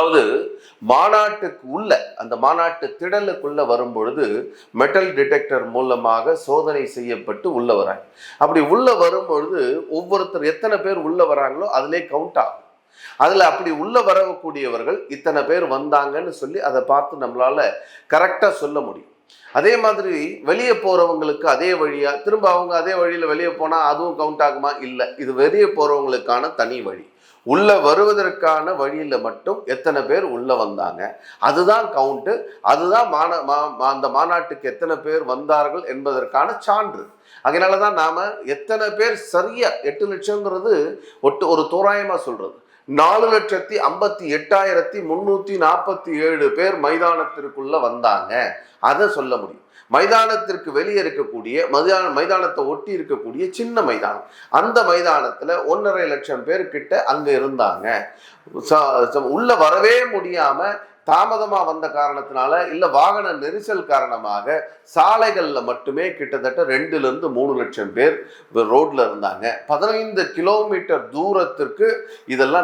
அதாவது மாநாட்டுக்கு உள்ள அந்த மாநாட்டு திடலுக்குள்ள வரும்பொழுது மெட்டல் டிடெக்டர் மூலமாக சோதனை செய்யப்பட்டு உள்ள வராங்க. அப்படி உள்ள வரும்பொழுது ஒவ்வொருத்தர் எத்தனை பேர் உள்ள வராங்களோ அதிலே கவுண்ட் ஆகும். அதுல அப்படி உள்ள வரக்கூடியவர்கள் இத்தனை பேர் வந்தாங்கன்னு சொல்லி அதை பார்த்து நம்மளால கரெக்டா சொல்ல முடியும். அதே மாதிரி வெளியே போறவங்களுக்கு அதே வழியா திரும்ப அவங்க அதே வழியில வெளியே போனா அதுவும் கவுண்ட் ஆகுமா? இல்லை. இது வெளியே போறவங்களுக்கான தனி வழி. உள்ள வருவதற்கான வழியில மட்டும் எத்தனை பேர் உள்ள வந்தாங்க, அதுதான் கவுண்ட். அதுதான் அந்த மாநாட்டுக்கு எத்தனை பேர் வந்தார்கள் என்பதற்கான சான்று. அதனாலதான் நாம எத்தனை பேர் சரியா 8 லட்சம்ங்கிறது ஒரு தோராயமா சொல்றது. 4,58,347 பேர் மைதானத்திற்குள்ள வந்தாங்க, அதை சொல்ல முடியும். மைதானத்திற்கு வெளியே இருக்கக்கூடிய மைதானத்தை ஒட்டி இருக்கக்கூடிய சின்ன மைதானம், அந்த மைதானத்துல 1.5 லட்சம் பேர் கிட்ட அங்க இருந்தாங்க. உள்ள வரவே முடியாம தாமதமா வந்த காரணத்தினால இல்ல வாகன நெரிசல் காரணமாக சாலைகள்ல மட்டுமே கிட்டத்தட்ட 2-3 லட்சம் பேர் ரோட்ல இருந்தாங்க. 15 கிலோமீட்டர் தூரத்திற்கு இதெல்லாம்